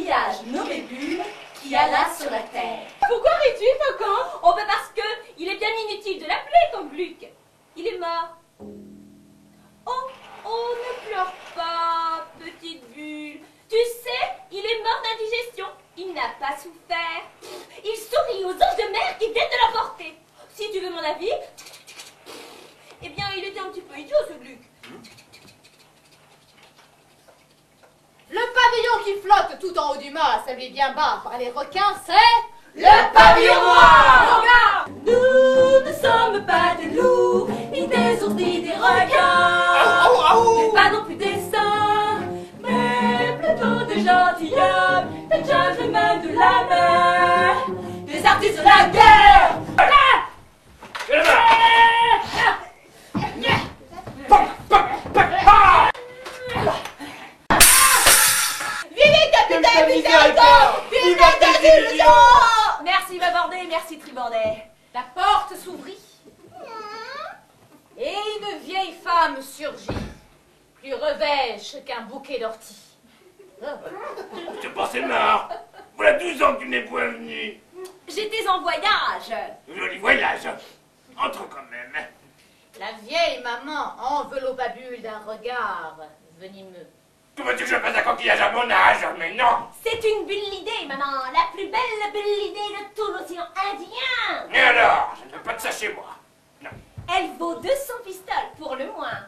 coquillage nommé Bulle qui alla sur la terre. Pourquoi ris-tu, Faucon? Oh, ben parce que il est bien inutile de l'appeler, ton Gluck. Il est mort. Oh, oh, ne pleure pas, petite Bulle. Tu sais, il est mort d'indigestion. Il n'a pas souffert. Il sourit aux anges de mer qui viennent de l'emporter. Si tu veux mon avis, eh bien, il était un petit peu idiot, ce Gluck. Le pavillon qui flotte tout en haut du mât, salué bien bas par les requins, c'est... Le pavillon noir! Regarde! Nous ne sommes pas des loups, ni des ours, ni des requins. Mais pas non plus des saints, mais plutôt des gentilshommes, des gentlemen de la mer, des artistes de la guerre. Vive capitaine Miséricorde! Vive la désillusion! Merci Babordet, merci Tribordet. La porte s'ouvrit. Et une vieille femme surgit, plus revêche qu'un bouquet d'orties. Je pensais mort. Voilà 12 ans que tu n'es point venu. J'étais en voyage. Joli voyage. Entre quand même. La vieille maman enveloppa Bulle d'un regard venimeux. Tu veux-tu que je fasse un coquillage à mon âge? Mais non. C'est une bulle idée, maman, la plus belle bulle idée de tout l'océan Indien. Et alors? Je ne veux pas de ça chez moi. Non. Elle vaut 200 pistoles pour le moins.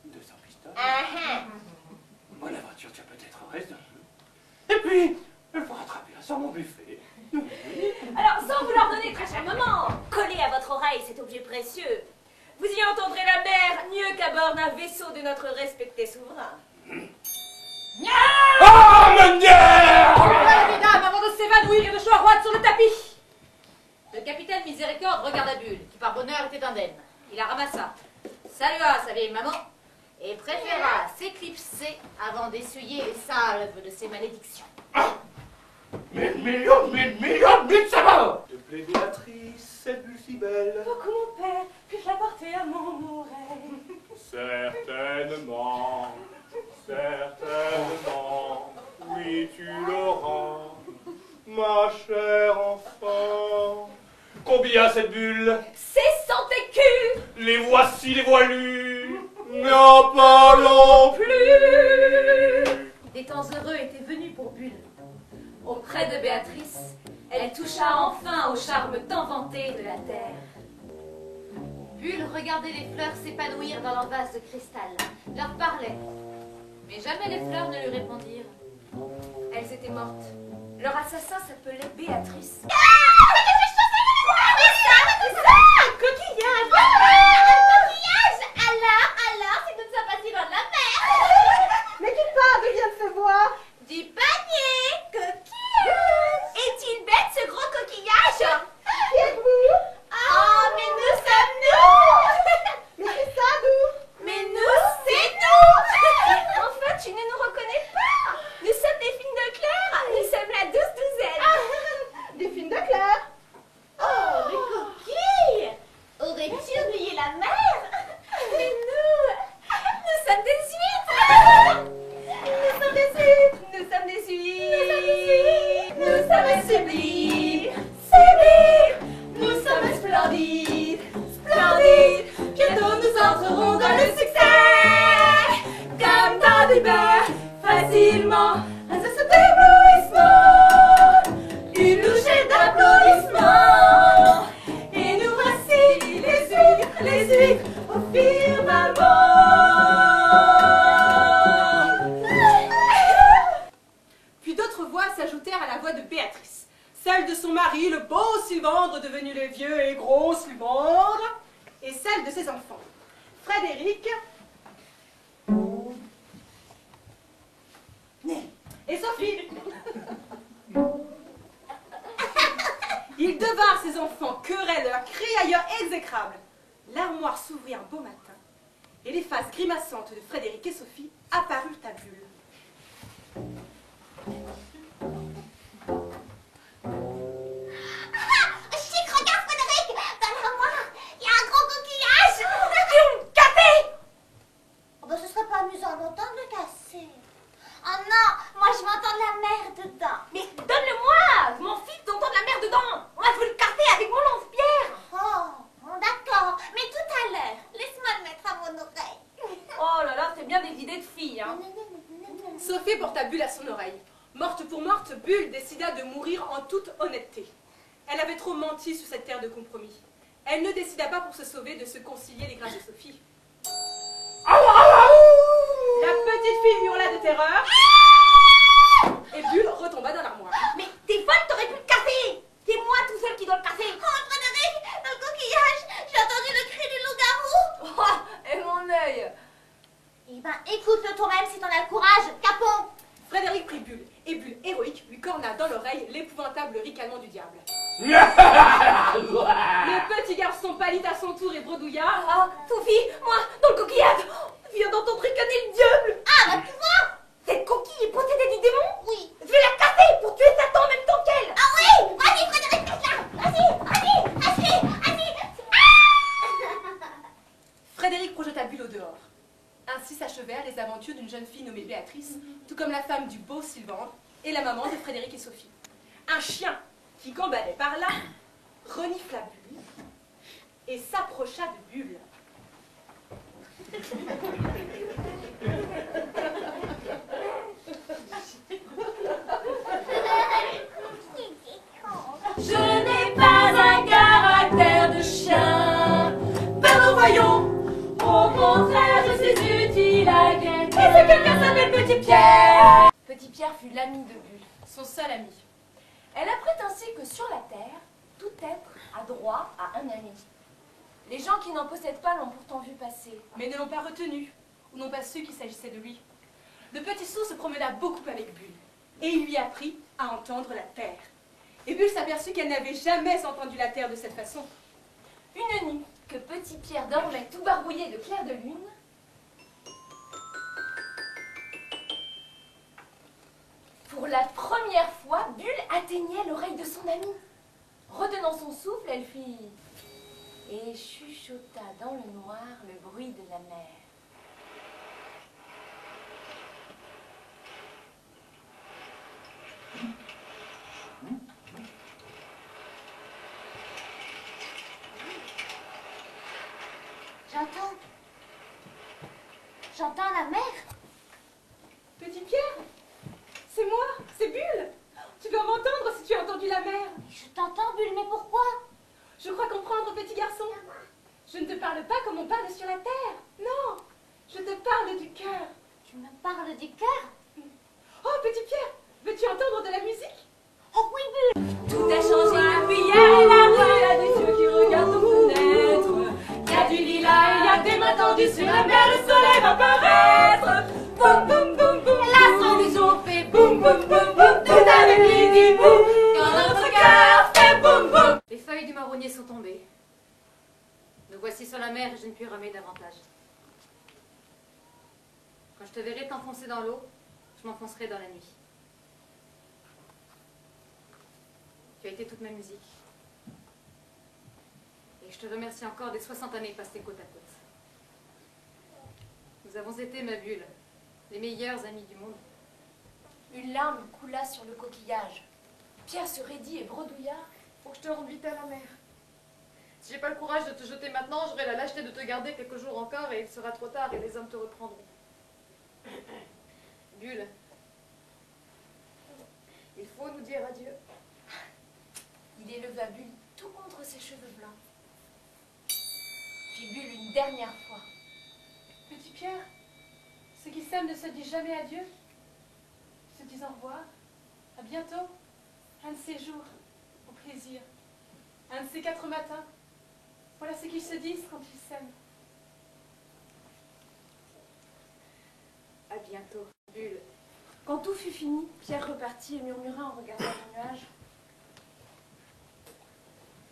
200 pistoles. Uh-huh. Mon aventure, tu as peut-être raison. Et puis, elle fera très bien sans mon buffet. Alors, sans vouloir donner très cher maman, collez à votre oreille cet objet précieux. Vous y entendrez la mer mieux qu'à bord d'un vaisseau de notre respecté souverain. Oh, mon Dieu! Voilà, mesdames, avant de s'évanouir et de choiroide sur le tapis. Le capitaine Miséricorde regarda Bulle, qui par bonheur était indemne. Il la ramassa, salua sa vieille maman et préféra s'éclipser avant d'essuyer les salves de ses malédictions. Mille millions, ça va! Te plaît, Béatrice, cette bulle si belle? Pour que mon père puisse la porter à mon oreille. Certainement, certainement, oui, tu l'auras, ma chère enfant. Combien cette bulle? C'est 100 écus. Les voici, les voilus, n'en parlons plus. Des temps heureux étaient venus pour Bulle. Auprès de Béatrice, elle toucha enfin au charme tant vanté de la terre. Bulle regardait les fleurs s'épanouir dans leur vase de cristal, leur parlait. Mais jamais les fleurs ne lui répondirent. Elles étaient mortes. Leur assassin s'appelait Béatrice. Coquillage! Coquillage! Alors, c'est que nous ne sommes pas si loin de la mer! Mais qui part de vient de se voir? Du panier! Coquillage! Est-il bête ce gros coquillage? Qui êtes-vous? Oh, mais nous sommes nous! Mais c'est ça, d'où? Mais nous, c'est nous! Enfin, tu ne nous reconnais pas! Nous sommes des filles de Claire! Nous sommes la douzaine! Des films de Claire. Oh, les coquilles! Aurais-tu oublié la mer? Mais nous sommes des huîtres! Nous sommes des huîtres! Nous sommes des huîtres! Nous sommes sublimes! Sublimes! Nous sommes splendides! Splendides! Bientôt nous entrerons dans le succès! Comme dans des beurres, facilement, un instant d'éblouissement! Une louchette d'applaudissements! Et nous voici les huîtres au firmament! Puis d'autres voix s'ajoutèrent à la voix de Béatrice, celle de son mari, le beau Sylvandre devenu le vieux et gros Sylvandre, et celle de ses enfants, Frédéric et Sophie. Ils devinrent ses enfants querelleurs, criailleurs exécrables. L'armoire s'ouvrit un beau matin, et les faces grimaçantes de Frédéric et Sophie apparurent à Bulle. Chic, regarde Frédéric! Dans l'armoire, il y a un gros coquillage! Café! Oh, ben, ce serait pas amusant longtemps de le casser. Oh non, Sophie porta Bulle à son oreille. Morte pour morte, Bulle décida de mourir en toute honnêteté. Elle avait trop menti sur cette terre de compromis. Elle ne décida pas pour se sauver de se concilier les grâces de Sophie. La petite fille hurla de terreur et Bulle retomba dans l'armoire. Mais t'es folle, t'aurais pu le casser. C'est moi tout seul qui dois le casser. Oh, Frédéric, dans le coquillage, j'ai entendu le cri du loup-garou. Oh, et mon œil. Eh ben, écoute-le toi-même si t'en as le courage, capon. Frédéric prit Bulle, et Bulle, héroïque, lui corna dans l'oreille l'épouvantable ricanement du diable. Le petit garçon pâlit à son tour et bredouilla. Ah, Sophie, moi, dans le coquillage, je viens d'entendre ricaner le diable. Ah, bah tu vois. Cette coquille est possédée du démon. Oui. Je vais la casser pour tuer Satan en même temps qu'elle. Ah oui. Vas-y, Frédéric, casse-la. Vas-y. Frédéric projeta Bulle au dehors. Ainsi s'achevèrent les aventures d'une jeune fille nommée Béatrice, tout comme la femme du beau Sylvain et la maman de Frédéric et Sophie. Un chien qui gambadait par là renifla Bulle et s'approcha de Bulle. Je n'ai pas un caractère de chien. Ben nous voyons. Au contraire, je suis utile à quelqu'un. Et si quelqu'un s'appelle Petit Pierre? Petit Pierre fut l'ami de Bulle, Son seul ami. Elle apprit ainsi que sur la terre, tout être a droit à un ami. Les gens qui n'en possèdent pas l'ont pourtant vu passer. Mais ne l'ont pas retenu, ou n'ont pas su qu'il s'agissait de lui. Le petit sou se promena beaucoup avec Bulle, et il lui apprit à entendre la terre. Et Bulle s'aperçut qu'elle n'avait jamais entendu la terre de cette façon. Une nuit, que Petit Pierre dormait tout barbouillé de clair de lune, pour la première fois, Bulle atteignait l'oreille de son ami. Retenant son souffle, elle fit et chuchota dans le noir le bruit de la mer. J'entends la mer. Petit Pierre, c'est moi, c'est Bulle. Tu dois m'entendre si tu as entendu la mer. Je t'entends, Bulle, mais pourquoi? Je crois comprendre, petit garçon. Je ne te parle pas comme on parle sur la terre. Non, je te parle du cœur. Tu me parles du cœur? Oh, petit Pierre, veux-tu entendre de la musique? Oh oui, Bulle. Tout a changé depuis hier et la rue, il y a des yeux qui regardent aux fenêtres. Il y a du lilas, il y a des mains tendues sur la mer, le soleil va paraître. Boum, boum, boum, boum, la solution fait boum, boum, boum, boum, tout avec lui dit boum, quand notre cœur fait boum, boum. Les feuilles du marronnier sont tombées. Nous voici sur la mer et je ne puis ramer davantage. Quand je te verrai t'enfoncer dans l'eau, je m'enfoncerai dans la nuit. Tu as été toute ma musique. Et je te remercie encore des 60 années passées côte à côte. Nous avons été, ma Bulle, les meilleurs amis du monde. Une larme coula sur le coquillage. Pierre se raidit et bredouilla. Faut que je te rende vite à la mer. Si j'ai pas le courage de te jeter maintenant, j'aurai la lâcheté de te garder quelques jours encore et il sera trop tard et les hommes te reprendront. Bulle, il faut nous dire adieu. Il éleva Bulle tout contre ses cheveux blancs. Puis Bulle une dernière fois. Petit Pierre, ceux qui s'aiment ne se disent jamais adieu. Ils se disent au revoir. À bientôt. Un de ces jours, au plaisir. Un de ces 4 matins. Voilà ce qu'ils se disent quand ils s'aiment. À bientôt, Bulle. Quand tout fut fini, Pierre repartit et murmura en regardant le nuage.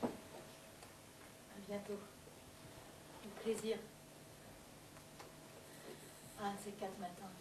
À bientôt. Au plaisir. Un de ces 4 matins.